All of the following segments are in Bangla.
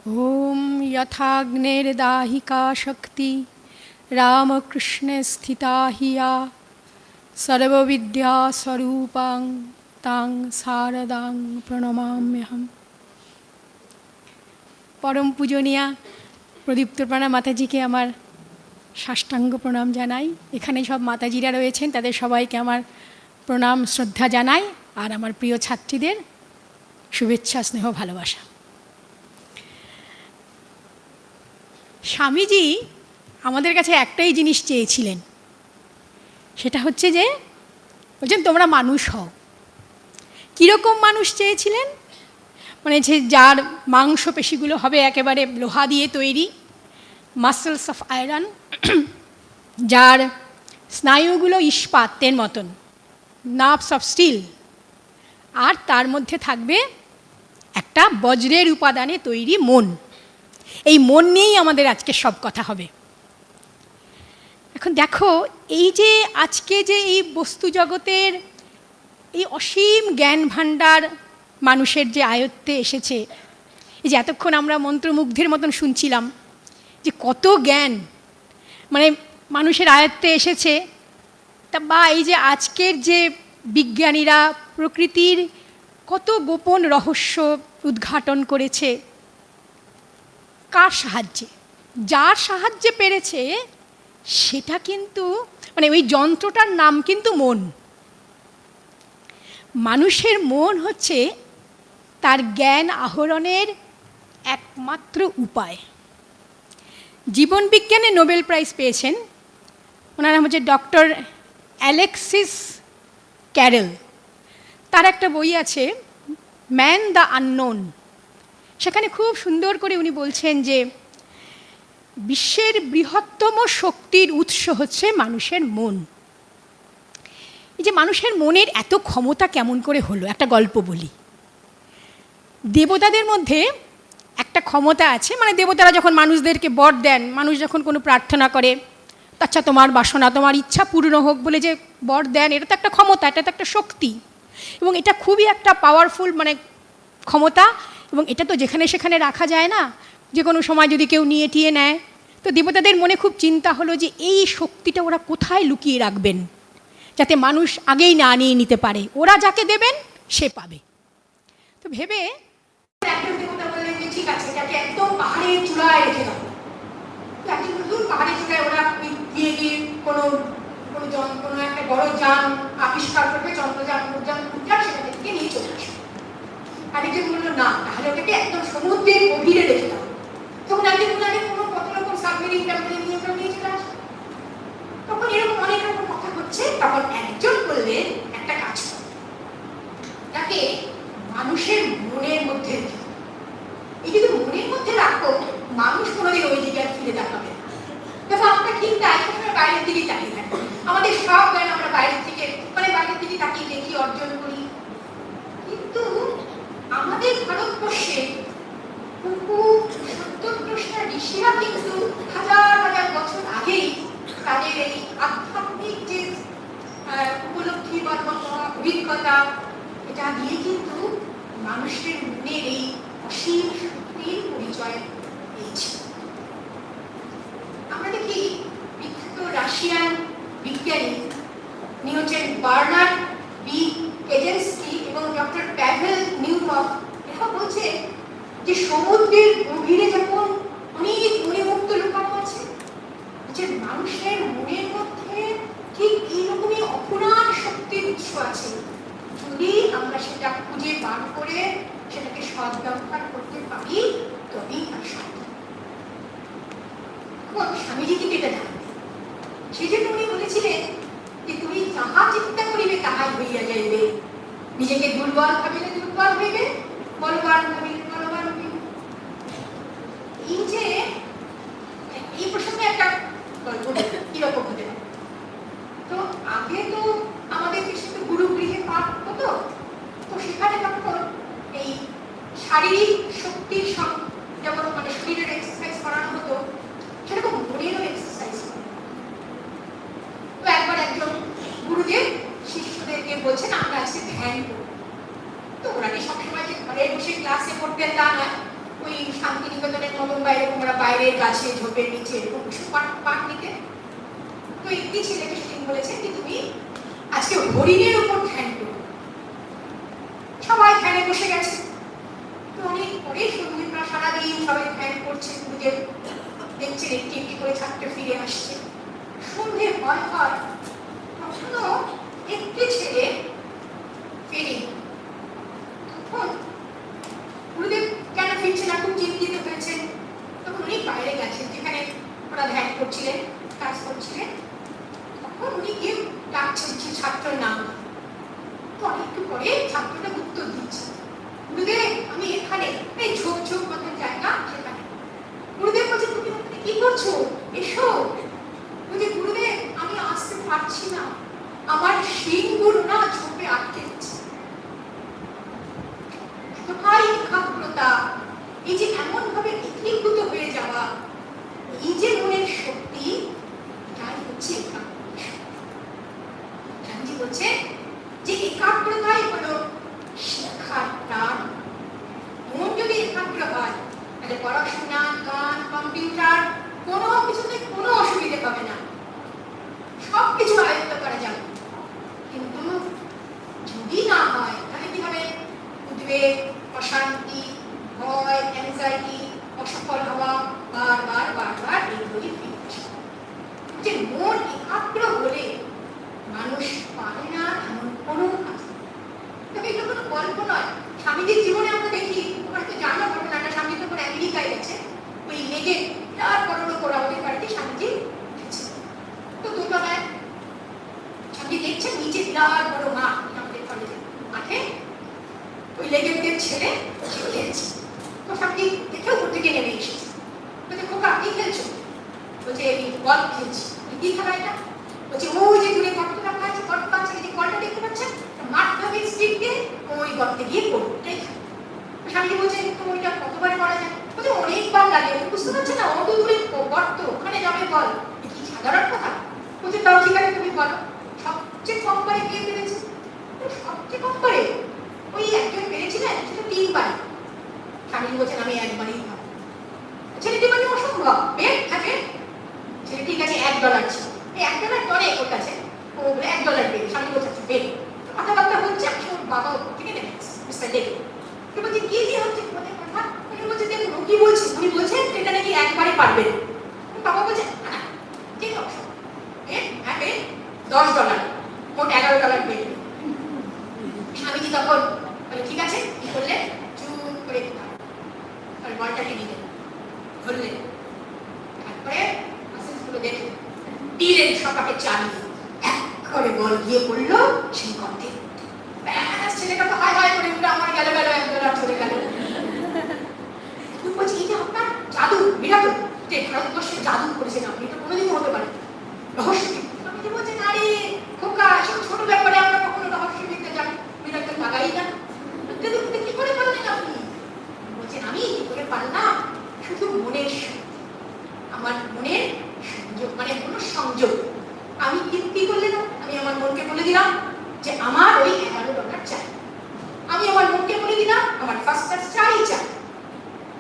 ओम यथाग्नेर्दाहिका शक्ति रामकृष्णे स्थिता हिया सर्वविद्या स्वरूपां तां शारदां प्रणमाम्यहम। परम पूजनिया प्रदीप्तप्राणा माताजीके आमार साष्टांग प्रणाम जानाई। एखाने सब माताजीरा रयेछेन तादेर सबाइके आमार प्रणाम श्रद्धा जानाई और आमार प्रिय छात्रीदेर शुभेच्छा स्नेह भालोबासा। स्वामीजी आमादेर काछे एकटाई जिनिस चेयेछिलेन, सेटा हच्छे जे बोलছেন তোমরা মানুষ হও। কীরকম মানুষ চেয়েছিলেন? মানে যে যার মাংসপেশিগুলো হবে একেবারে লোহা দিয়ে তৈরি, মাসেলস অফ আয়রন, যার স্নায়ুগুলো ইস্পাতের মতন, নার্ভস অফ স্টিল, আর তার মধ্যে থাকবে একটা বজ্রের উপাদানে তৈরি মন। এই মন নিয়েই আমাদের আজকে সব কথা হবে। এখন দেখো, এই যে আজকে যে এই বস্তু জগতের এই অসীম জ্ঞান ভাণ্ডার মানুষের যে আয়ত্তে এসেছে, এই যে এতক্ষণ আমরা মন্ত্রমুগ্ধের মতন শুনছিলাম যে কত জ্ঞান মানে মানুষের আয়ত্তে এসেছে, তা বা এই যে আজকের যে বিজ্ঞানীরা প্রকৃতির কত গোপন রহস্য উদ্ঘাটন করেছে, কার সাহায্যে? যার সাহায্যে পেরেছে সেটা কিন্তু মানে ওই যন্ত্রটার নাম কিন্তু মন। মানুষের মন হচ্ছে তার জ্ঞান আহরণের একমাত্র উপায়। জীবন বিজ্ঞানে নোবেল প্রাইজ পেয়েছেন, ওনার নাম হচ্ছে ডক্টর অ্যালেক্সিস ক্যারেল। তার একটা বই আছে ম্যান দ্য আননোন। সেখানে খুব সুন্দর করে উনি বলছেন যে বিশ্বের বৃহত্তম শক্তির উৎস হচ্ছে মানুষের মন। এই যে মানুষের মনের এত ক্ষমতা কেমন করে হলো, একটা গল্প বলি। দেবতাদের মধ্যে একটা ক্ষমতা আছে, মানে দেবতারা যখন মানুষদেরকে বর দেন, মানুষ যখন কোনো প্রার্থনা করে, আচ্ছা তোমার বাসনা তোমার ইচ্ছা পূর্ণ হোক বলে যে বর দেন, এটা তো একটা ক্ষমতা, এটা তো একটা শক্তি, এবং এটা খুবই একটা পাওয়ারফুল মানে ক্ষমতা। এবং এটা তো যেখানে সেখানে রাখা যায় না, যে কোনো সময় যদি কেউ নিয়ে টিয়ে নেয়। তো দেবতাদের মনে খুব চিন্তা হলো যে এই শক্তিটা ওরা কোথায় লুকিয়ে রাখবেন যাতে মানুষ আগেই না নিয়ে নিতে পারে, ওরা যাকে দেবেন সে পাবে। তো ভেবে একজন দেবতা বললেন যে ঠিক আছে, এটাকে একদম পাহাড়ের চূড়ায় রেখে দাও। পাহাড়ের চূড়ায় ওরা গিয়ে গিয়ে কোনো একটা বড় যান আবিষ্কার করবে, চন্দ্রযান উদ্যান সেখান থেকে নিয়ে চলে আসবে। আরেকজন বললো না, তাহলে ওটাকে একদম সমুদ্রের গভীরে রেখে দাও। তখন একজন বললে কোনো কত রকম সাবমেরিন টাবমেরিন নিয়ে ওটা নিয়ে চলে আসবে। তখন এরকম অনেক রকম কথা হচ্ছে। তখন একজন বললে একটা কাজ করো, তাকে মানুষের মনের মধ্যে রেখে দাও। এই যদি মনের মধ্যে রাখো, মানুষ কোনোদিন ওই দিকে আর ফিরে তাকাবে না। দেখো আমরা কিন্তু সবসময় বাইরের দিকে তাকিয়ে থাকি, আমাদের সব জ্ঞান আমরা বাইরের থেকে মানে বাইরের দিকে তাকিয়ে দেখি, অর্জন করি। কিন্তু আমাদের ভারতবর্ষে বহু সত্যদ্রষ্টা ঋষিরা কিন্তু হাজার হাজার বছর আগেই তাদের এই আধ্যাত্মিক যে উপলব্ধি বা অভিজ্ঞতা, এটা দিয়ে কিন্তু মানুষের মনের এই অসীম শক্তির পরিচয় পেয়েছে। আমরা দেখি বিখ্যাত রাশিয়ান বিজ্ঞানী হচ্ছেন বার্নার্ড বি কেজেনস্কি এবং ডক্টর প্যাভেল নিউমফ। এরা বলছে যে সমুদ্রের গভীরে যখন অনেক মণিমুক্ত লুকানো আছে, যে মানুষের মনের মধ্যে ঠিক এইরকমই অপুরাণ শক্তির উৎস আছে। যদি আমরা সেটা খুঁজে বার করে সেটাকে সদ্ব্যবহার করতে পারি, তবেই তার সার্থক। স্বামীজি কিন্তু এটা জানতেন, সেই জন্য উনি বলেছিলেন যে তুমি যাহা চিন্তা করিবে তাহাই হইয়া যাইবে। নিজেকে দুর্বল ভাবিলে দুর্বল হইবে, বলবান ভাবিলে বলবান হইবে। এই যে এই প্রসঙ্গে একটা গল্প কিরকম হতে পারে। তো আগে তো আমাদের দেশে তো গুরুগৃহে পাঠ হতো, তো সেখানে তখন এই শারীরিক শক্তির সঙ্গে ওই শান্তিনিকেতনের মতন বাইরে তোমরা বাইরের গাছে ঝোপের নিচে এরকম পাঠ নিতে। তো একটি ছেলেকে সেদিন বলেছে যে তুমি আজকে হরিণের উপর ধ্যান করো। সবাই ধ্যানে বসে গেছে। তো অনেক পরে সঙ্গীতরা সারাদিন সবাই ধ্যান করছে, গুরুদেব দেখছেন একটি একটি করে ছাত্র ফিরে আসছে। সন্ধে হয় তখনও একটি ছেলে ফেরে। তখন গুরুদেব কেন ফিরছে না, খুব চিন্তিত হয়েছেন। তখন উনি বাইরে গেছেন যেখানে ওরা ধ্যান করছিলেন, কাজ করছিলেন। তখন উনি গিয়ে ডাকছেন যে ছাত্রের নাম। তো অনেকটু পরে ছাত্রটা উত্তর দিচ্ছে, গুরুদেব আমি এখানে, এই ঝোপ ঝোপ মতন জায়গা সেখানে। গুরুদেব বলছে তুমি কি করছো, এসো। বলছে গুরুদেব আমি আসতে পারছি না, আমার শিংগুলো না ঝোপে আটকে যাচ্ছে। একাগ্রতা, এই যে এমন ভাবে একীভূত হয়ে যাওয়া, এই যে মনের শক্তি, এটাই হচ্ছে স্বামীজি বলছে যে একাগ্রতাই হলো শিক্ষার প্রাণ। মন যদি একাগ্র হয় তাহলে পড়াশোনা, গান, কম্পিউটার কোনো কিছুতে কোনো অসুবিধে হবে না, সবকিছু আয়ত্ত করা যাবে। কিন্তু যদি না হয় তাহলে কি হবে? উদ্বেগ, অশান্তি, ভয়, অ্যাংজাইটি, অসফল হওয়া, বারবার বারবার এইগুলি ফিরে আসে। যে মন একাগ্র হলে মানুষ পারে না এমন কোনো কাজ। তবে এটা কোনো গল্প নয়, স্বামীজির জীবনে আমরা দেখি, হয়তো জানা ঘটনাটা, স্বামী তখন আমেরিকায় গেছে, ওই লেগে বিরাট বড় করা ওদের বাড়িতে স্বামীজি গেছে। তো দোতলায় স্বামী দেখছেন নিচে বিরাট বড় মাঠ, আমাদের কলেজে মাঠে ওই লেগের ছেলে খেলছে। তো স্বামী দেখে উপর থেকে নেমে এসেছে। বলছে খোকা কি খেলছো? বলছে আমি গল্ফ খেলছি। কি খেলা এটা? বলছে ওই যে দূরে গর্ত রাখা আছে, গর্ত আছে, এই যে কলটা দেখতে পাচ্ছেন, মারতে হবে স্টিক দিয়ে, ওই গর্তে গিয়ে পড়বো। স্বামী বলছে তো ওইটা কতবারে করা যায়? বলছে অনেকবার লাগে, বুঝতে পারছে না, অত দূরে গর্ত, ওখানে যাবে বল, কি সাধারণ কথা। বলছে তাও ঠিক আছে তুমি বলো, সবচেয়ে কম বারে কে পেরেছে? সবচেয়ে কম বারে ওই একজন পেরেছিলেন, সেটা 3 বার। স্বামী বলছেন আমি একবারই পাবো। ছেলেটি মানে অসম্ভব, বেড থাকে। ছেলে ঠিক আছে $1 ছিল, এই $1 অনেক ওর কাছে, ও $1 পেয়ে। স্বামী বলছে বেড কথাবার্তা বলছে, ওর বাবা থেকে নেমে মিস্টার লেগে। তো বলছে কি যে হচ্ছে তোমাদের কথা? উনি বলছে দেখুন ও কি বলছে, উনি বলছেন এটা নাকি একবারে পারবেন। বাবা বলছে না ঠিক আছে, হ্যাঁ বেড $10, মোট $11 পেয়ে। স্বামীজি তখন বলে ঠিক আছে, কি করলেন? চুপ করে বলটাকে নিলেন, ধরলেন, তারপরে আসেন্সগুলো দেখে দিলেন সকাপে চালিয়ে, এক করে বল গিয়ে পড়লো সেই গর্তে। ব্যাস ছেলেটা তো হায় হায় করে উঠলো, আমার গেল $1 চলে গেল। বলছি এই যে আপনার জাদু বিরাট, যে ভারতবর্ষে জাদু করেছেন আপনি, এটা কোনোদিনও হতে পারে রহস্য। আমি যে বলছি না রে খোকা, সব ছোট ব্যাপারে আমরা কখনো রহস্য দিতে জানি, বিরাট লাগাই না। কি করে পারলেন আপনি? বলছেন আমি কি করে পারলাম? শুধু মনের আমার মনের সংযোগ, মানে মনোসংযোগ। আমি কি করলে না, আমি আমার মনকে বলে দিলাম যে আমার ওই $11 চাই। আমি আমার মনকে বলে দিলাম আমার ফার্স্ট ক্লাস চাই।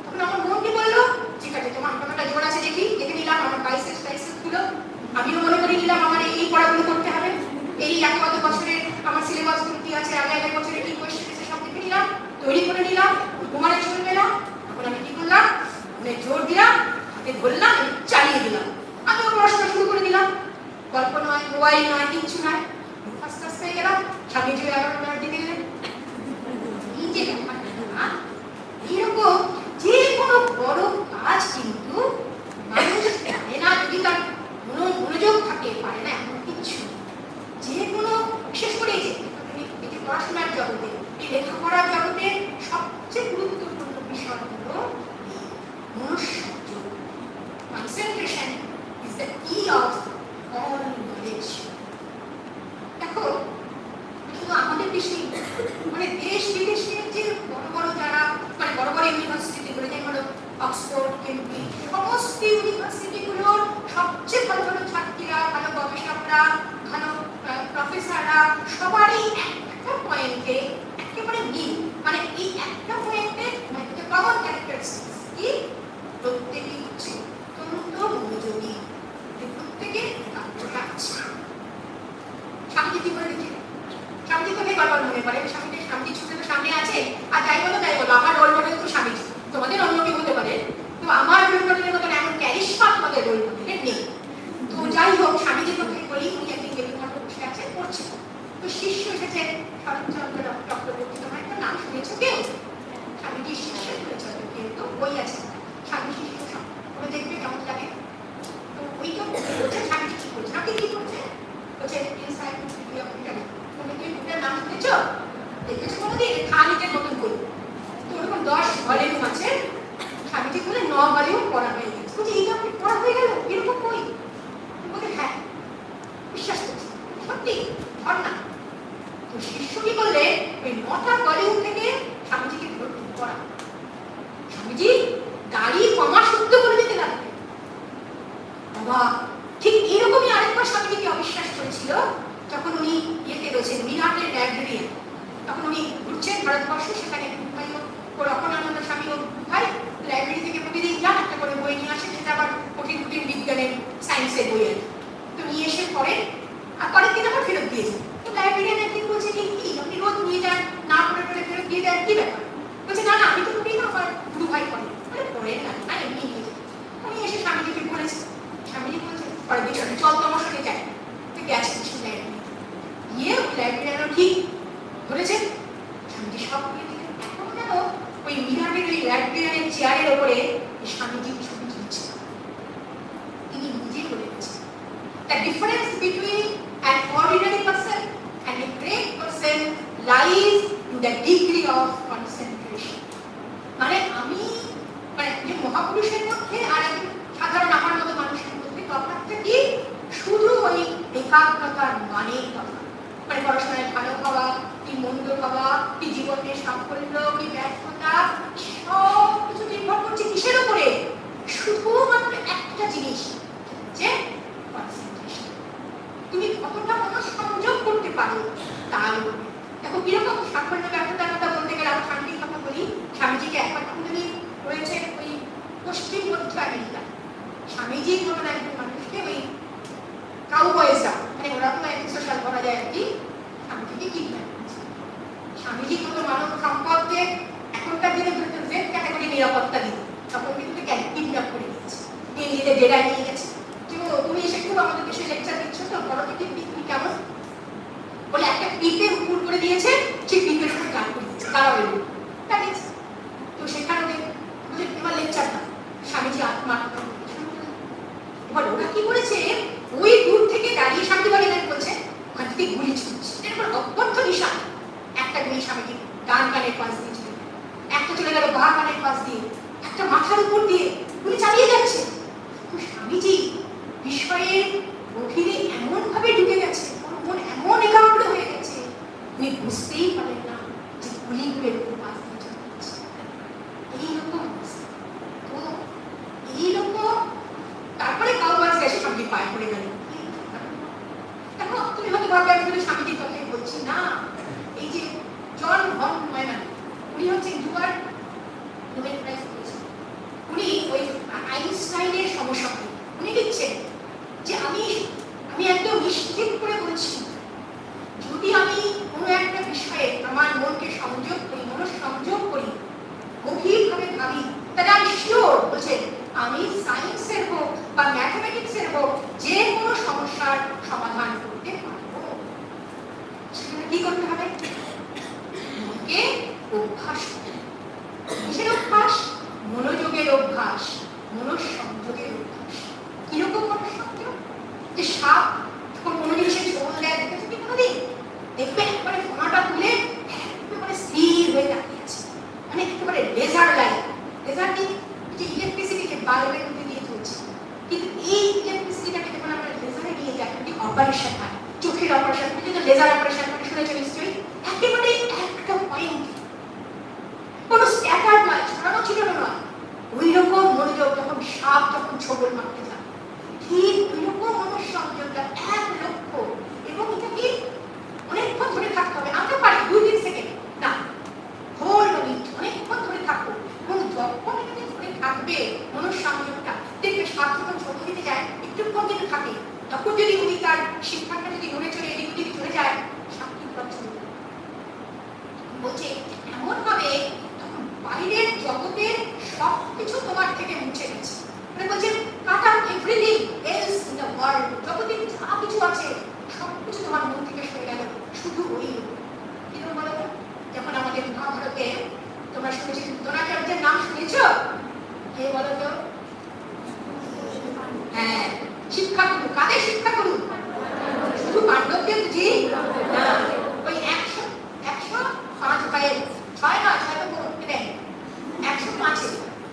তখন আমার মনকে বললো ঠিক আছে তোমার কতটা জোর আছে দেখি, দেখে নিলাম আমার বাইসেপস গুলো। আমিও মনে করে নিলাম আমার এই পড়াগুলো করতে হবে, এই কত বছরের আমার সিলেবাস গুলো কি আছে, আগে বছরের কি কোয়েশ্চেন আছে সব দেখে নিলাম, তৈরি করে নিলাম। তোমার চলবে না। তখন আমি কি করলাম, মনে জোর দিলাম, হাতে ধরলাম, চালিয়ে দিলাম। আমিও পড়াশোনা শুরু করে দিলাম। গল্প নয়, মোবাইল নয়, কিচ্ছু নয়, ফার্স্ট ক্লাস পেয়ে গেলাম। স্বামী যে $11 দিয়ে দিলেন। এই যে ব্যাপারটা, এরকম যে কোনো বড় কাজ কিন্তু মানুষ পারে না যদি তার মনোযোগ থাকে, পারে না এমন কিছু। যে কোনো বিশেষ করে এই যে পড়াশোনার জগতে, এই লেখাপড়ার জগতে সবচেয়ে গুরুত্বপূর্ণ বিষয় হলো মনোসংযোগ। কনসেন্ট্রেশন ইজ দ্য কি অফ অল নলেজ। দেখো শুধু আমাদের দেশে, মানে দেশ বিদেশের যে বড় বড় যারা, মানে বড় বড় ইউনিভার্সিটিগুলো, যেমন হলো অক্সফোর্ড, কেমব্রিজ, সমস্ত ইউনিভার্সিটিগুলোর সবচেয়ে ভালো ভালো ছাত্রীরা, ভালো গবেষকরা, ভালো প্রফেসররা সবারই একটা পয়েন্টে একেবারে মিল, মানে এই একটা পয়েন্টে কমন ক্যারেক্টারিস্টিক্স পড়া হয়ে গেছে। বলছে এইটা আপনি পড়া হয়ে গেল, এরকম বই? বলছে হ্যাঁ, বিশ্বাস করছি সত্যি ধর না। তো শিষ্য কি করলে ওই 9টা ভলিউম থেকে স্বামীজিকে ভর্তি করা। স্বামীজি দাড়ি কমা শুদ্ধ করে দিতে লাগবে। বাবা ঠিক এরকমই আরেকবার স্বামীজিকে অবিশ্বাস করেছিল যখন উনি ইয়েতে রয়েছেন মিনাটের লাইব্রেরিয়ান। তখন উনি ঘুরছেন ভারতবর্ষে, সেখানে রকনানন্দ স্বামী ও ভাই লাইব্রেরি থেকে প্রতিদিন যান, একটা করে বই নিয়ে আসেন, সেটা আবার কঠিন কঠিন বিজ্ঞানের সায়েন্সের বই আর তো নিয়ে এসে পড়েন, আর পরের দিন আবার ফেরত দিয়েছেন। তো লাইব্রেরিয়ান একদিন বলছে কি আপনি রোজ নিয়ে যান, না পড়ে পড়ে ফেরত দিয়ে দেন, কি ব্যাপার? বলছে না না আমি তো পড়ি না, আমার গুরু ভাই পড়ে। পড়েন না এমনি নিয়ে যান। উনি এসে স্বামীজিকে বলেছে, স্বামীজি বলছে পরের দিন চল তোমার সঙ্গে যাই। তো গেছেন সে লাইব্রেরি, গিয়ে ওই লাইব্রেরিয়ানও ঠিক ধরেছেন, স্বামীজি সব বলে দিলেন। এখন যেন ওই মিনারের ওই লাইব্রেরিয়ানের চেয়ারের ওপরে স্বামীজির ছবি ঝুলছে। তিনি নিজেই বলে গেছেন the difference between an ordinary person and a great person lies in the degree of concentration. মানে আমি যে মহাপুরুষের মধ্যে আর একজন সাধারণ আমার মতো মানুষের মধ্যে তফাৎটা কি? শুধু ওই একাগ্রতার মানের কথা। মানে পড়াশোনায় ভালো হওয়া কি মন্দ হওয়া কি জীবনের সাফল্য কি ব্যর্থতা, সব কিছু নির্ভর করছে কিসের উপরে? শুধুমাত্র একটা জিনিস, যে কনসেন্ট্রেশন। তুমি কতটা মনোসংযোগ করতে পারো তার উপরে। দেখো কিরকম সাফল্য ব্যর্থতার কথা বলতে গেলে আমরা শান্তির কথা বলি। স্বামীজিকে একবার যদি রয়েছে ওই পশ্চিম মধ্য আমেরিকা, স্বামীজির মতন একজন মানুষকে ওই কাউবয়েজরা, মানে ওরকম একজন সোশ্যাল করা যায় আর কি, স্বামীজিকে কিডন্যাপ করেছে। স্বামীজির মতো মানব সম্পদকে এখনকার দিনে জেড ক্যাটাগরি নিরাপত্তা দিত, তখন কিন্তু কিডন্যাপ করে নিয়েছে, নিয়ে নিজেদের ডেরায় নিয়ে গেছে। তুমি এসে খুব আমাদের দেশে লেকচার দিচ্ছ, তো বড় থেকে তুমি কেমন বলে একটা পিপে উপর করে দিয়েছে, সেই পিপের উপর গান করে দিয়েছে, দাঁড়াবে দাঁড়িয়েছে। তো সেখানে এবার লেকচার না, স্বামীজি আত্মাত্মা। এবার ওরা কি করেছে, ওই দূর থেকে দাঁড়িয়ে স্বামীজি বলছে ওখান থেকে গুলি ছুটছে, এরপর অব্যর্থ নিশান। একটা গুলি স্বামীজি ডান কানের পাশ দিয়ে চলে গেল, একটা চলে গেল বাঁ কানের পাশ দিয়ে, একটা মাথার উপর দিয়ে গুলি চালিয়ে যাচ্ছে। তো স্বামীজি বিষয়ের গভীরে এমন ভাবে ঢুকে গেছে, মন এমন একাগ্র হয়ে গেছে, উনি বুঝতেই পারেন না যে গুলিগুলোর উপর পাশ দিয়ে চলছে। এইরকম তো এইরকম তারপরে কাউবাস গেছে, স্বামীজি পায়ে পড়ে গেল। দেখো তুমি হয়তো ভাববে আমি শুধু স্বামীজির কথাই বলছি না, এই যে জন ভন নয়ম্যান, উনি হচ্ছে দুবার নোবেল প্রাইজ পেয়েছেন। উনি ওই আইনস্টাইনের সমস্যা, উনি লিখছেন যে আমি একদম নিশ্চিত করে বলছি, যদি আমি কোনো একটা বিষয়ে আমার মনকে সংযোগ করি, মনঃসংযোগ করি, গভীরভাবে ভাবি, তাহলে আমি শিওর বলছেন আমি সায়েন্সের হোক বা ম্যাথমেটিক্সের হোক যে কোনো সমস্যার সমাধান করতে পারবো। সেখানে কি করতে হবে? মনকে অভ্যাস, কিসের অভ্যাস? মনোযোগের অভ্যাস, মনঃসংযোগের অভ্যাস। কিরকম মনঃসংযোগ? যে সাপ যখন কোনো জিনিসের ঝোল দেয়, দেখেছো কি কোনোদিন? দেখবে একবারে ফোনাটা তুলে একেবারে স্থির হয়ে দাঁড়িয়ে আছে, মানে একেবারে লেজার লাইট। লেজার কি? যে ইলেকট্রিসিটি যে বাল্বের মধ্যে দিয়ে চলছে, কিন্তু এই ইলেকট্রিসিটিটাকে যখন আমরা লেজারে নিয়ে যাই, একটি অপারেশন হয়, চোখের অপারেশন, কিন্তু লেজার অপারেশন মানে শুনেছো নিশ্চয়ই, একেবারে একটা পয়েন্ট, কোনো স্ক্যাটার নয়, ছড়ানো ছিটানো নয়। ওই রকম মনোযোগ যখন সাপ যখন ছোবল মারতে যায়, ঠিক ওই রকম মনঃসংযোগটা এক লক্ষ্য, এবং এটা কি অনেকক্ষণ ধরে থাকতে হবে। আমরা পারি 2-3 সেকেন্ড না, হোল মিনিট অনেকক্ষণ ধরে থাকবো। এবং যখন এটাকে ধরে থাকবে মনঃসংযোগটা, দেখবে সাপ যখন ছোট দিতে যায় একটুক্ষণ কিন্তু থাকে, তখন যদি উনি তার শিক্ষাটা যদি মনে চলে এদিক ওদিক চলে যায়, সাপ কিন্তু বলছে এমন ভাবে বাইরের জগতের সবকিছু তোমার থেকে মুছে গেছে। মানে বলছে cut out everything else in the world, জগতে যা কিছু আছে সবকিছু তোমার মন থেকে সরে গেল, শুধু ওই কিরকম বলো? যখন আমাদের মহাভারতে তোমরা শুনেছি দ্রোণাচার্যের নাম শুনেছ? কে বলো তো? হ্যাঁ, শিক্ষা গুরু। কাদের শিক্ষা গুরু? শুধু পাণ্ডবদের বুঝি না, ওই 105 ভাইয়ের 6 না 6 তো করতে দেন 105,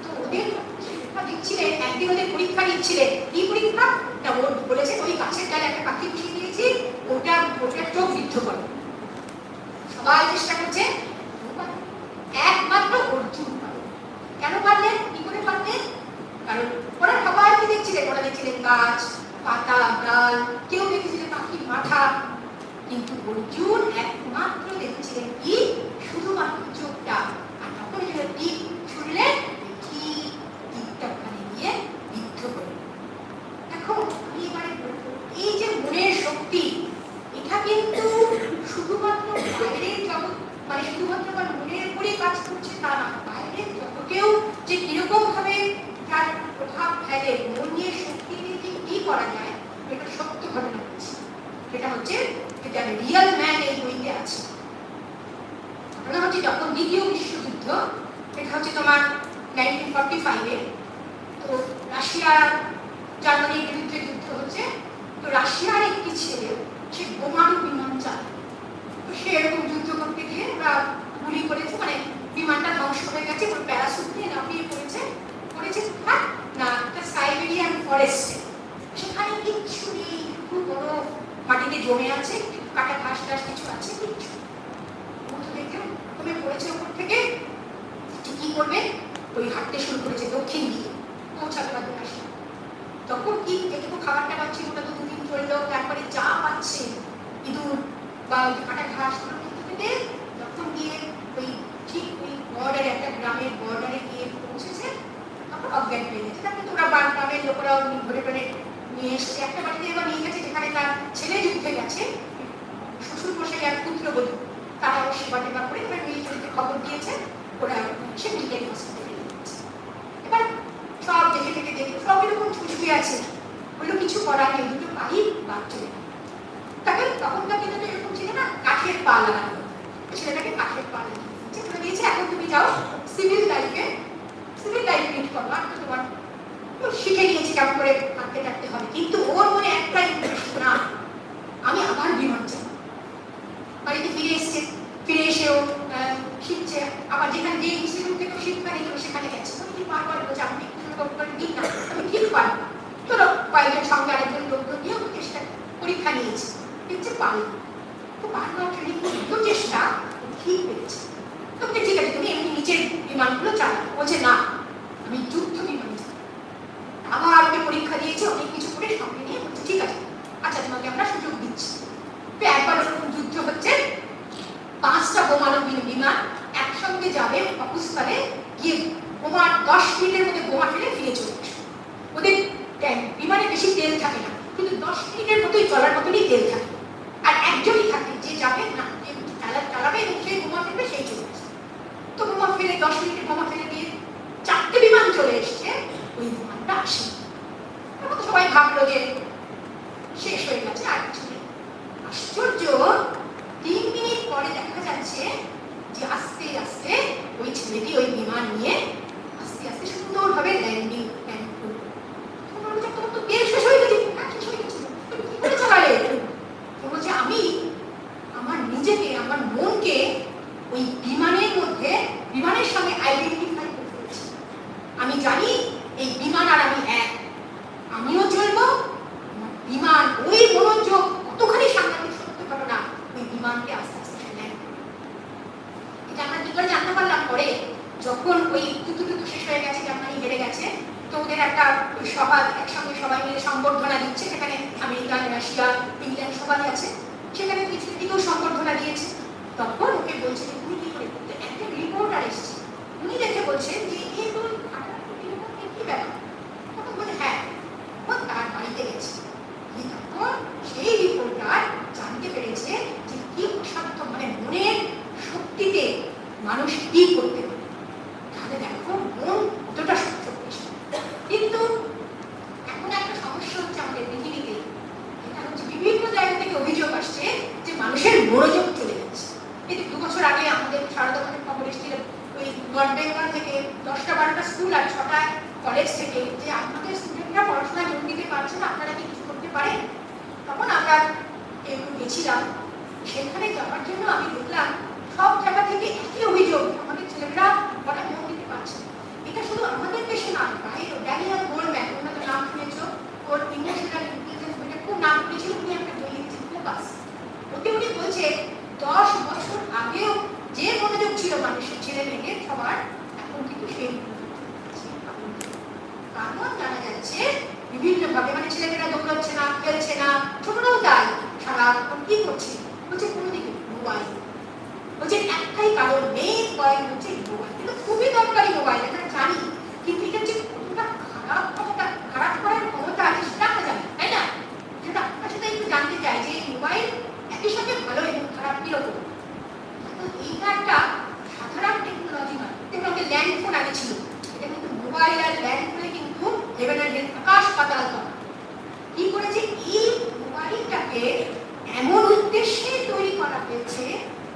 তো ওদের শিক্ষা দিক দিচ্ছিলেন, একদিন ওদের পরীক্ষা নিচ্ছিলেন। কি পরীক্ষা? না, ও বলেছে ওই গাছের ডালে একটা পাখি বসিয়ে দিয়েছি, ওটার চোখ বিদ্ধ করে। সবাই চেষ্টা করছে, একমাত্র অর্জুন পারে। কেন পারলেন? কি করে পারলেন? কারণ ওরা সবাই কি দেখছিলেন? ওরা দেখছিলেন গাছ, পাতা, ডাল, কেউ দেখছিলেন পাখির মাথা, কিন্তু অর্জুন একমাত্র দেখছিলেন কি? শুধুমাত্র চোখটা। আর তখন তীর ছুড়লেন, তীরটা ওখানে গিয়ে বিদ্ধ করে। দেখো, আমি এবারে বলবো, এই যে মনের শক্তি, এটা কিন্তু শুধুমাত্র বাইরের জগৎ, মানে শুধুমাত্র আমার মনের উপরেই কাজ করছে তা না, বাইরের জগতেও যে কিরকম ভাবে তার প্রভাব ফেলে, মন নিয়ে শক্তি দিয়ে কি করা যায়, এটা সত্য ঘটনা হচ্ছে। সেটা হচ্ছে যেটা রিয়েল ম্যান এই বইতে আছে। ঘটনা হচ্ছে যখন দ্বিতীয় বিশ্বযুদ্ধ, এটা হচ্ছে তোমার 1945-এ, তো রাশিয়া জার্মানির বিরুদ্ধে যুদ্ধ হচ্ছে। তো রাশিয়ার একটি ছেলে, সে বোমারু বিমান চালায়। তো সে এরকম যুদ্ধ করতে গিয়ে ওরা গুলি করেছে, মানে বিমানটা ধ্বংস হয়ে গেছে, ওর প্যারাসুট দিয়ে নামিয়ে পড়েছে। না, একটা সাইবেরিয়ান ফরেস্টে, সেখানে কিচ্ছু নেই, খুব বড় মাটিতে জমে আছে, কাটা ঘাস টাস কিছু আছে, কিচ্ছু। ও তো দেখলাম প্রথমে পড়েছে ওপর থেকে, কি করবে, ওই হাঁটতে শুরু করেছে দক্ষিণ দিকে, পৌঁছাতে পারবে রাশিয়া। তখন কি যেটুকু খাবারটা পাচ্ছি ওটা তো দুদিন চললো, তারপরে যা পাচ্ছে ইঁদুর বা কাটা ঘাস খেতে, তখন গিয়ে ওই ঠিক ওই বর্ডারে, একটা গ্রামের বর্ডারে গিয়ে পৌঁছেছে, তখন অজ্ঞান হয়ে গেছে। তারপরে তো ওরা গ্রামের লোকেরাও ধরে ধরে নিয়ে এসছে, একটা বাড়িতে এবার নিয়ে গেছে যেখানে তার ছেলে যুদ্ধে গেছে, শ্বশুর মশাই আর পুত্রবধূ, তারাও সেবা টেবা করে এবার মিলিটারিতে খবর দিয়েছে, ওরা সে মিলিটারি হসপিটালে নিয়ে গেছে। এবার সব দেখে দেখে দেখে সব এরকম ছুটে আছে, বললো কিছু করার নেই, দুটো পাই বাদ চলে গেল। তাকে তখনকার দিনে তো এরকম ছিল না, কাঠের পা লাগানো, ছেলেটাকে কাঠের পা লাগিয়ে দিয়েছে, এখন তুমি যাও সিভিল লাইফে লিড করো, আর তো তোমার শিখে নিয়েছি কেমন করে হাঁটতে টাটতে হবে। কিন্তু ওর মনে একটা ইন্টারেস্ট, না আমি আবার বিমান চাই। বাড়িতে ফিরে এসছে, ফিরে এসেও শিখছে, আবার যেখানে যে ইনস্টিটিউট থেকে শিক্ষা নিত সেখানে গেছে, তুমি বারবার বলছে আমি দিন না, আমি ঠিক পারবো। তোর কয়েকজন সঙ্গে আরেকজন লোকজন নিয়ে চেষ্টা পরীক্ষা নিয়েছে, দেখছে পারল। তো বারবার ট্রেনিং করতো, চেষ্টা ঠিক পেয়েছে। তোকে ঠিক আছে, তুমি এমনি নিচের বিমানগুলো চালাও। বলছে না, আমি যুদ্ধ বিমান চালাই। আবার ওকে পরীক্ষা দিয়েছে, অনেক কিছু করে সঙ্গে নিয়ে বলছে ঠিক আছে, আচ্ছা তোমাকে আমরা সুযোগ দিচ্ছি। তো একবার ওরকম যুদ্ধ হচ্ছে, 5টা বোমারু বিমান একসঙ্গে যাবে পাকিস্তানে গিয়ে, বোমা 10 মিনিটের মধ্যে বোমা ফেলে ফিরে চলে আসবে। ওদের বিমানে বেশি তেল থাকে না, কিন্তু 10 মিনিটের মতোই চলার মতনই তেল থাকে, আর একজনই থাকে যে যাবে না, যে চালাবে এবং সেই বোমা ফেলবে সেই চলে আসবে। তো বোমা ফেলে 10 মিনিটে বোমা ফেলে দিয়ে 4টে বিমান চলে এসছে, ওই বিমানটা আসে। তখন সবাই ভাবলো যে শেষ হয়ে গেছে, আর কিছু নেই। আশ্চর্য, 3 মিনিট পরে দেখা যাচ্ছে যে আস্তে আস্তে ওই ছেলেটি ওই বিমান নিয়ে আস্তে আস্তে সুন্দরভাবে ল্যান্ড করলো। তোমার তো তেল শেষ হয়ে গেছে, শেষ হয়ে গেছে, কি করে চালালে? বলছে আমি আমার নিজেকে, আমার মনকে ওই বিমানের মধ্যে, বিমানের সঙ্গে আইডেন্টিফাই করতে পেরেছি। আমি জানি এই বিমান আর আমি এক, আমিও চলবো, বিমান ওই মনোযোগ কতখানি সাংঘাতিক সত্য ঘটনা, ওই বিমানকে আস্তে আস্তে নেয়। এটা আমরা কি করে জানতে পারলাম পরে, যখন ওই যুদ্ধ শেষ হয়ে গেছে, জার্মানি হেরে গেছে, তো ওদের একটা সভা, একসঙ্গে সবাই মিলে সংবর্ধনা দিচ্ছে, সেখানে আমেরিকান, রাশিয়া, ইংল্যান্ড সবাই আছে, সেখানে পৃথিবীকেও সংবর্ধনা দিয়েছে। তখন ওকে বলছে যে তুমি কি করে করতে, একটা রিপোর্টার এসেছে, উনি দেখে বলছেন যে এই কি ব্যাপার। তখন বলে হ্যাঁ, ও তার বাড়িতে গেছে। তখন সেই রিপোর্টার জানতে পেরেছে যে কি অসাধ্য, মানে মনের শক্তিতে মানুষ কি করতে পারে। তাহলে দেখো মন কতটা শক্তিশালী। কিন্তু এখন একটা সমস্যা হচ্ছে আমাদের পৃথিবীতে, এটা হচ্ছে বিভিন্ন জায়গা থেকে অভিযোগ আসছে যে মানুষের মনোযোগ চলে যাচ্ছে। এই 2 বছর আগে আমাদের সারদাখানের খবর এসেছিল, ওই নর্থ বেঙ্গল থেকে 10টা-12টা স্কুল আর 6টা কলেজ থেকে, যে আপনাদের স্টুডেন্টরা পড়াশোনায় মন দিতে পারছে না, আপনারা কি কিছু করতে পারেন। তখন আমরা একটু গেছিলাম, সেখানে যাওয়ার জন্য আমি দেখলাম সব জায়গা থেকে একই অভিযোগ, আমাদের ছেলেরা পড়ায় মন দিতে পারছে না। এটা শুধু আমাদের দেশে নয়, বাইরেও ডালিয়া কারণ জানা যাচ্ছে বিভিন্নভাবে, মানে ছেলেমেয়েরা দৌড়াচ্ছে না, খেলছে না, ছোটরাও তাই, সারাক্ষণ কি করছে, বলছে কোনো দিকে মোবাইল, বলছে একটাই কারণ, মেইন পয়েন্ট হচ্ছে মোবাইল। কিন্তু খুবই দরকারি মোবাইল, এটা জানি, কিন্তু এটা যে কতটা খারাপ ক্ষমতা, খারাপ করার ক্ষমতা আছে সেটা আমরা জানি, তাই না? যেটা আপনার সাথে একটু জানতে চাই যে মোবাইল একই সঙ্গে ভালো এবং খারাপ কিরকম। এইটা একটা সাধারণ টেকনোলজি নয়। দেখুন আমাদের ল্যান্ড ফোন আগে ছিল, এটা কিন্তু মোবাইল আর ল্যান্ড ফোনে কিন্তু হেভেন অ্যান্ড হেল, আকাশ পাতাল তফাৎ। কি করেছে, এই মোবাইলটাকে এমন উদ্দেশ্যে তৈরি করা হয়েছে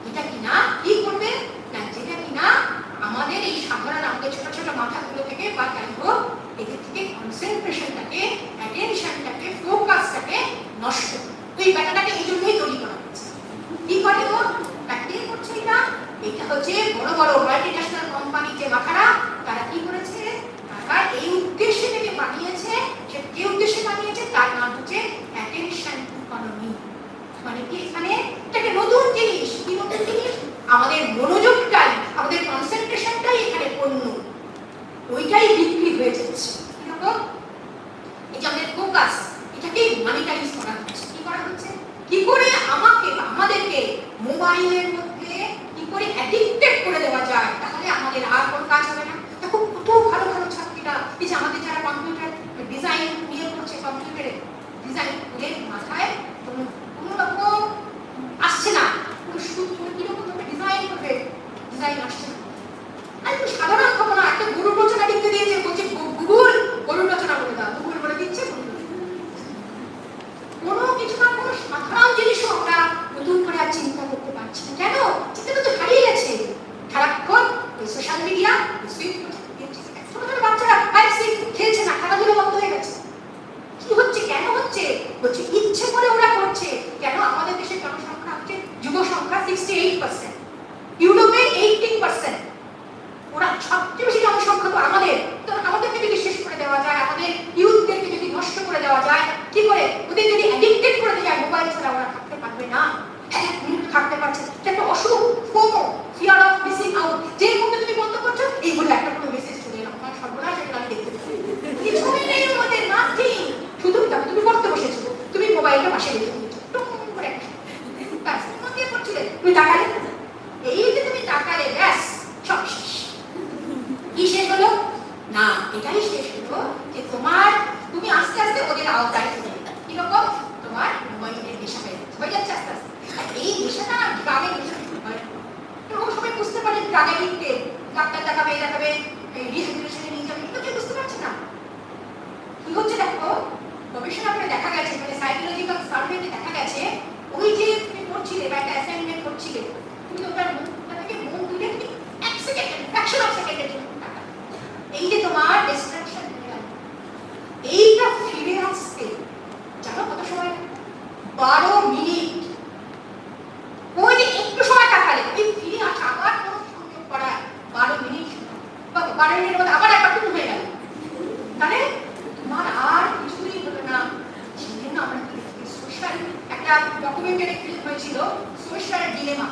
যেটা কিনা কি করবে না, যেটা কিনা আমাদের এই সাধারণ আমাদের ছোট ছোট মাথাগুলো থেকে বা যাই হোক এদের থেকে কনসেন্ট্রেশনটাকে, অ্যাটেনশনটাকে, ফোকাসটাকে নষ্ট করে। তো এই ব্যাটাটাকে এই জন্যই তৈরি করা হয়েছে। কি করে ও প্র্যাকটিস করছে এটা, এটা হচ্ছে বড় বড় মাল্টিন্যাশনাল কোম্পানি যে মাথারা, তারা কি করেছে, তারা এই উদ্দেশ্যে থেকে বানিয়েছে। সে যে উদ্দেশ্যে বানিয়েছে তার নাম হচ্ছে অ্যাটেনশন ইকোনমি। মানে কি এখানে একটা নতুন জিনিস, কি নতুন জিনিস, আমাদের মনোযোগটাই, আমাদের কনসেন্ট্রেশনটাই এখানে পণ্য, ওইটাই বিক্রি হয়ে যাচ্ছে। কিরকম, এই যে আমাদের ফোকাস, এটাকে মানিটাইজ করা হচ্ছে। কি করা হচ্ছে, কি করে আমাকে আমাদেরকে মোবাইলের মধ্যে কি করে অ্যাডিক্টেড করে দেওয়া যায়, তাহলে আমাদের আর কোনো কাজ হবে না। দেখো কত ভালো ভালো ছাত্রীরা, এই যে আমাদের যারা কম্পিউটার ডিজাইন নিয়ে করছে, কম্পিউটারে ডিজাইন করে মাথায় কোনো রকম আসছে না, কিরকম ডিজাইন করবে, ডিজাইন আসছে না। আর একটু সাধারণ ঘটনা, একটা গরুর রচনা লিখতে দিয়েছে, বলছে গুগল গরুর রচনা করে দাও, গুগল করে দিচ্ছে। কোনো কিছু না, কোনো সাধারণ জিনিসও আমরা নতুন করে আর চিন্তা করতে পারছি না। কেন? চিন্তা তো হারিয়ে গেছে। সারাক্ষণ ওই সোশ্যাল মিডিয়া, ছোট ছোট বাচ্চারা খেলছে না, খেলাধুলো বন্ধ হয়ে গেছে। কি হচ্ছে, কেন হচ্ছে? বলছে ইচ্ছে করে ওরা করছে। কেন? আমাদের দেশের জনসংখ্যা হচ্ছে, যুব সংখ্যা 68%, ইউরোপে 18%। ওরা সবচেয়ে বেশি জনসংখ্যা তো আমাদের। তো আমাদেরকে যদি শেষ করে দেওয়া যায়, আমাদের ইউথদেরকে যদি নষ্ট করে দেওয়া যায়, কি করে ওদের যদি অ্যাডিক্টেড করে দেওয়া যায়, মোবাইল ছাড়া ওরা থাকতে পারবে না, এক মিনিট থাকতে পারছে। একটা অসুখ, FOMO, fear of missing out, যে মুহূর্তে তুমি বন্ধ করছো এই বলে একটা কোনো মেসেজ চলে এলো, আমার সর্বনাশ, এটা আমি দেখতে পাচ্ছি। কিছুই নেই ওদের, নাথিং। শুধু তুমি পড়তে বসেছো, তুমি মোবাইলটা পাশে রেখে দিয়েছো, টুক করে ব্যাস, ফোন দিয়ে পড়ছিলে, তুমি তাকালে, এই যে তুমি তাকালে, ব্যাস সব শেষ। কি শেষ হলো না, এটাই শেষ হলো যে তুমি আস্তে আস্তে ওদের আওতায় চলে যাবে। কিরকম, তোমার মোবাইলের নেশা হয়ে যাচ্ছে আস্তে আস্তে। আর এই নেশাটা না গ্রামের নেশা হয়, এরকম সবাই বুঝতে পারে, গ্রামে লিখতে ডাক্তার দেখাবে, রিহ্যাবিলিটেশনে নিয়ে যাবে, কিন্তু কেউ বুঝতে পারছে না কি হচ্ছে। দেখো গবেষণা করে দেখা গেছে, মানে সাইকোলজিক্যাল সার্ভেতে দেখা গেছে, ওই যে তুমি পড়ছিলে বা একটা অ্যাসাইনমেন্ট করছিলে, তুমি ওটার মুখটা থেকে মন তুলে তুমি 1 সেকেন্ড, ফ্র্যাকশন অফ সেকেন্ডের জন্য এই যে তোমার ডিস্ট্রাকশন হয়ে গেল, এইটা ফিরে আসতে জানো কত সময়? 12 মিনিট। ওই যে একটু সময় তাকালে এই ফিরে আসা, আবার কোনো সংযোগ করার 12 মিনিট, 12 মিনিটের মধ্যে আবার একটা টুকু হয়ে গেল, তাহলে তোমার আর কিছুই হলো না। সেজন্য আমরা সোশ্যাল একটা ডকুমেন্টারি ফিল্ম হয়েছিল, সোশ্যাল ডিলেমা,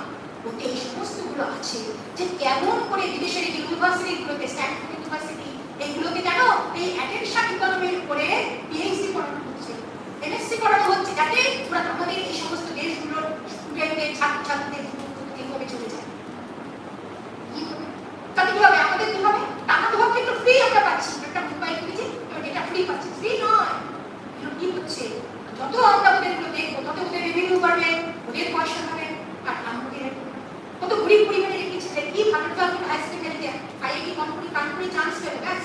ওতে এই সমস্তগুলো আছে যে কেমন করে বিদেশের ইউনিভার্সিটিগুলোতে, স্ট্যানফোর্ড ইউনিভার্সিটি, এইগুলোকে জানো এই অ্যাটেনশন ইকোনমির উপরে পিএইচডি করানো হচ্ছে, এমএসসি করানো হচ্ছে, যাতে ওরা আমাদের এই সমস্ত দেশগুলোর স্টুডেন্টদের, ছাত্রছাত্রীদের এইভাবে চলে যায়। কি হবে তাতে? কি হবে আমাদের? কি হবে? টাকা তো ভাবছি একটু ফ্রি আমরা পাচ্ছি, একটা মোবাইল কিনেছি, যেটা ফ্রি পাচ্ছি, ফ্রি নয়। কি হচ্ছে, যত আমরা ওদেরগুলো দেখবো তত ওদের রেভিনিউ বাড়বে, ওদের পয়সা হবে, আর আমাদের কত গরিব পরিবারে রেখেছে, কি ভালো জল হাই সেকেন্ডারিতে আইআইটি কানপুরি চান্স পেল, ব্যাস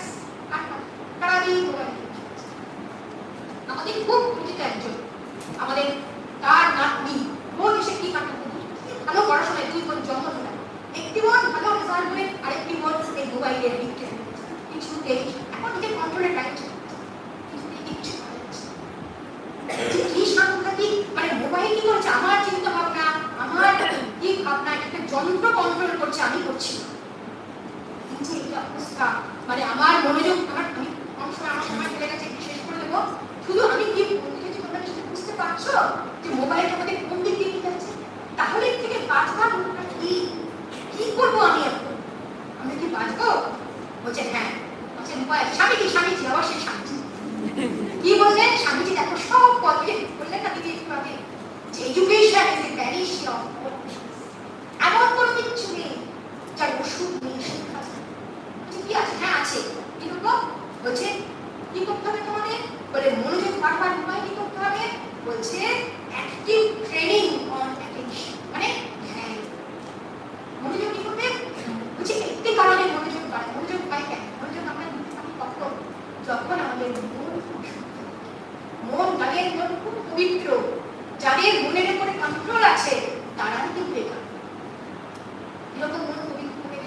সারাদিন মোবাইল। আমাদের খুব পরিচিত একজন, আমাদের তার নাতনি রোজ এসে কি ভালো পড়াশোনায় 2 বোন জন্ম দিল, একটি বোন ভালো রেজাল্ট করে, আরেকটি বোন এই মোবাইলের অ্যাডিক্টেড। কিছুতেই এখন নিজের কন্ট্রোলে রাখছে, কিছুতেই কিচ্ছু করা যাচ্ছে না। কি সাংঘাতিক, মানে মোবাইল কি করছে, আমার চিন্তা ভাবনা, আমার কি ভাবনা, একটা যন্ত্র কন্ট্রোল করছে, আমি করছি না। যে এটা অবস্থা, মানে আমার মনোযোগ, আমি আমার সময় চলে গেছে, শেষ করে দেবো। শুধু আমি কি বলতে তোমরা বুঝতে পারছো যে মোবাইলটা আমাদের কোন দিক দিয়ে নিয়ে যাচ্ছে? তাহলে এর থেকে বাঁচবার কি করবো আমি এখন? আমরা কি বাঁচবো? বলছে হ্যাঁ, বলছে মোবাইল স্বামীজি আবার সেই স্বামীজি কি বললেন? স্বামীজি দেখো সব পথে বললেন না দিদি একটু আগে, যে এডুকেশন ইজ এ প্যারিশিয়া অফ অল অপশনস। এমন কোনো কিছু নেই যার ওষুধ নেই, শিক্ষা কি আছে? হ্যাঁ আছে, কি করবো বলছে, কি করতে হবে তোমাদের? বলে মনোযোগ বাড়বার উপায় কি করতে হবে? বলছে অ্যাক্টিভ ট্রেনিং অন অ্যাটেনশন, মানে ধ্যান। মনোযোগ কি করবে? বলছে একটি কারণে মনোযোগ বাড়ে। মনোযোগ পাই কেন? মনোযোগ আমরা দিতে পারি কখন? যখন আমাদের মন, যাদের মন খুব পবিত্র, যাদের মনের উপরে কন্ট্রোল আছে, তারা কিন্তু এরকম মন পবিত্র করে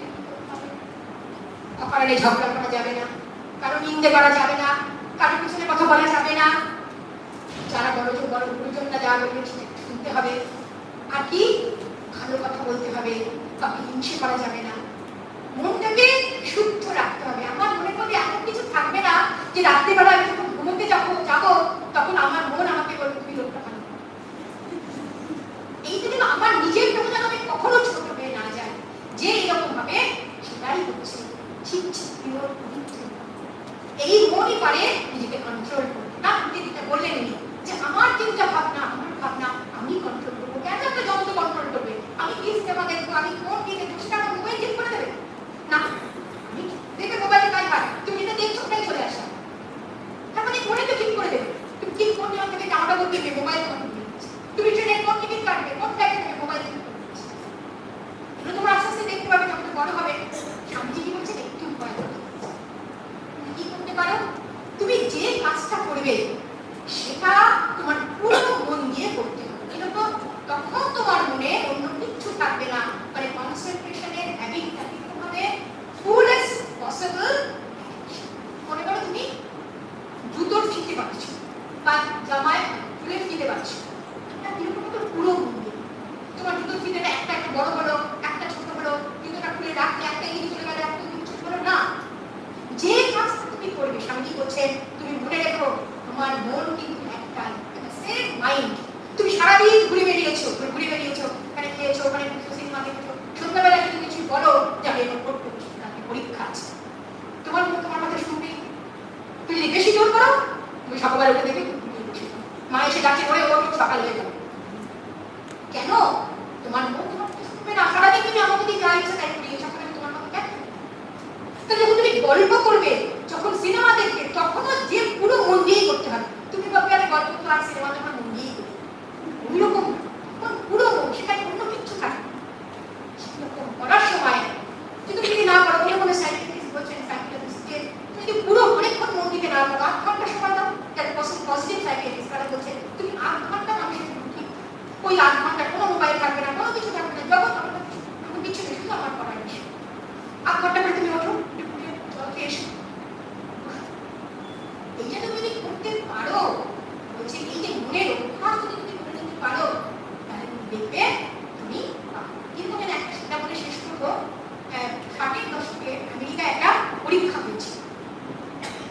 অকারণে ঝগড়া করা যাবে না, কারো নিন্দে করা যাবে না, কারো পিছনে কথা বলা যাবে না, যারা বড় গুরুজনরা যা বলবে শুনতে হবে, আর কি ভালো কথা বলতে হবে, কাউকে হিংসে করা যাবে না, মনটাকে শুদ্ধ রাখতে হবে। আমার মনের মধ্যে এমন কিছু থাকবে না যে রাত্রিবেলা আমি যখন ঘুমোতে যাবো তখন আমার মন আমাকে বলবে তুমি লোকটা ভালো। এই জন্য আমার নিজের জন্য যেন আমি কখনো ছোট হয়ে না যাই, যে এরকম ভাবে সেটাই হচ্ছে এই মনই পারে নিজেকে কন্ট্রোল করতে। না দিদিটা বললেন যে আমার চিন্তা ভাবনা, আমার ভাবনা আমি কন্ট্রোল করবো। কেন একটা যন্ত্র কন্ট্রোল করবে? আমি কি সিনেমা দেখবো, আমি কোন কি দেখবো সেটা আমার মোবাইল ঠিক করে দেবে না। আমি দেখে মোবাইলে কাজ হয়, তুমি যেটা দেখছো ওটাই চলে আসা, তার মানে ফোনে তো ঠিক করে দেবে। তুমি কি কোন জায়গা থেকে জামাটা বলতে মোবাইল তুমি ট্রেনের কোন টিকিট কাটবে, কোন ফ্লাইটে থেকে মোবাইল ঠিক করে দিচ্ছে। এগুলো তোমরা আস্তে আস্তে দেখতে পাবে যখন বড় হবে। স্বামীজি কি বলছে? একটু উপায় কি করতে পারো? তুমি যে কাজটা করবে সেটা তোমার পুরো মন দিয়ে করতে হবে, এরকম তখন তোমার মনে অন্য কিছু থাকবে না, মানে কনসেন্ট্রেশনের হ্যাবিটটা দিতে হবে ফুলেস্ট পসিবল। মনে করো তুমি জুতোর ফিতে পাচ্ছো বা জামায় ফুলের ফিতে পাচ্ছো, এরকম তো পুরো মন দিয়ে তোমার জুতোর ফিতেটা একটা একটা বড় বড়, একটা ছোট হলো, জুতোটা খুলে রাখলে একটা ইয়ে চলে গেল, একটা ছোট হলো না। যে কাজটা তুমি করবে, স্বামীজি বলছেন তুমি মনে রেখো তোমার মন কিন্তু একটা সেম মাইন্ড। তুমি সারাদিন ঘুরে বেরিয়েছো, ওখানে খেয়েছো, ওখানে সিনেমা দেখেছো, সন্ধ্যাবেলা যদি কিছু বলো যে আমি এখন পড়তে বসি, পরীক্ষা আছে, তোমার মন তোমার কথা শুনবে। তুমি যদি বেশি জোর করো, তুমি সকালবেলা উঠে দেখবে মা এসে ডাকে পড়ে ও সকাল হয়ে যাবে। কেন? তোমার মন তোমার কথা শুনবে না। সারাদিন তুমি আমাকে দিয়ে যা ইচ্ছা তাই করি, সকালে তোমার কথা কেন? যখন তুমি গল্প করবে, যখন সিনেমা দেখবে, তখনও যে পুরো মন দিয়েই করতে হবে। তুমি ভাববে আমি গল্প তো আর সিনেমা যখন মন দিয়েই করি, ওইরকম পুরো মন, সেখানে অন্য কিছু থাকে। সেরকম করার সময় যদি তুমি না করো, কোনো সাইন্টিফিক বলছেন সাইন্টিফিস্টকে যদি পুরো অনেকক্ষণ মন দিতে না করো, 8 ঘন্টা সময় দাও, যাতে পজিটিভ সাইন্টিফিস্ট তারা বলছে তুমি 8 ঘন্টা মানুষের ঠিক ওই 8 ঘন্টা কোনো মোবাইল থাকবে না, কোনো কিছু থাকবে না, জগৎ কোনো কিছু নেই, শুধু আমার পড়ার বিষয়। 8 ঘন্টা পরে তুমি ওঠো, এইটা তুমি যদি করতে পারো, বলছে এই যে মনের অভ্যাস যদি তুমি করে নিতে পারো, তাহলে তুমি দেখবে তুমি কিন্তু একটা সেটা বলে শেষ করবো। 60-এর দশকে আমেরিকা একটা পরীক্ষা হয়েছে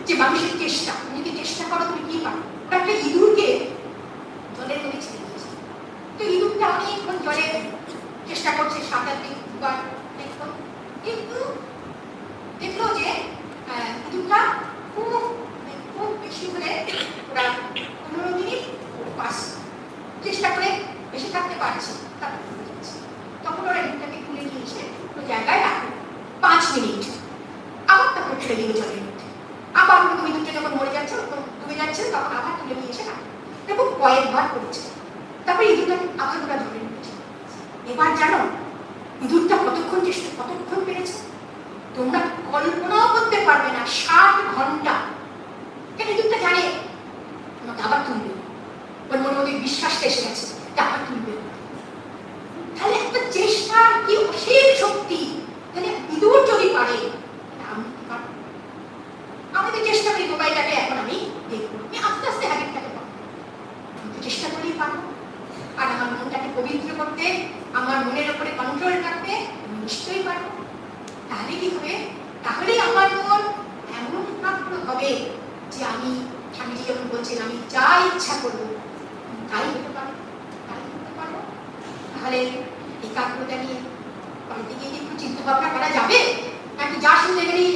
যে মানুষের চেষ্টা, তুমি যদি চেষ্টা করো তুমি কি পারো। একটা ইঁদুরকে জলের মধ্যে ছেড়ে দিয়েছে, তো ইঁদুরটা অনেকক্ষণ জলে চেষ্টা করছে, সাঁতার দিকবার অনেকক্ষণ, কিন্তু দেখলো যে ইঁদুরটা খুব বেশি হলে ওরা 15 মিনিট পাস চেষ্টা করে বেশি থাকতে পারছে, তখন ওরা ইঁদুরটাকে খুলে নিয়ে এসে ওই জায়গায় রাখলো 5 মিনিট, আবার তারপর ছেড়ে দিল জলের মধ্যে। আবার ইঁদুরটা যখন মরে যাচ্ছে, ডুবে যাচ্ছে, তখন আবার তুলে নিয়ে এসে রাখলো। এবং কয়েকবার করেছে, তারপরে ইঁদুরটাকে আবার ওরা জলের মধ্যে। এবার জানো ইঁদুরটা কতক্ষণ পেরেছে? তোমরা কল্পনাও করতে পারবে না, 60 ঘন্টা। কেন? ইঁদুরটা জানে আমাকে আবার তুলবে, ওর মনে মধ্যে বিশ্বাসটা এসে গেছে যে আবার তুলবে। তাহলে একটা চেষ্টার কি অসীম শক্তি। তাহলে ইঁদুর যদি পারে, আমাদের চেষ্টা করি মোবাইলটাকে এখন আমি দেখবো, আমি আস্তে আস্তে হ্যাবিটটাকে পাবো, আমি চেষ্টা করেই পারবো। আর আমার মনটাকে পবিত্র করতে, আমার মনের উপরে কন্ট্রোল রাখতে আমি নিশ্চয়ই পারবো। তাহলে কি হবে? তাহলেই আমার মন এমন একাগ্র হবে যে আমি, স্বামীজি যখন বলছেন আমি যা ইচ্ছা করবো তাই হতে পারবো, তাহলে একাগ্রতা নিয়ে বাড়িতে গিয়ে একটু চিন্তা ভাবনা করা যাবে, নাকি যা শুনে গেলেই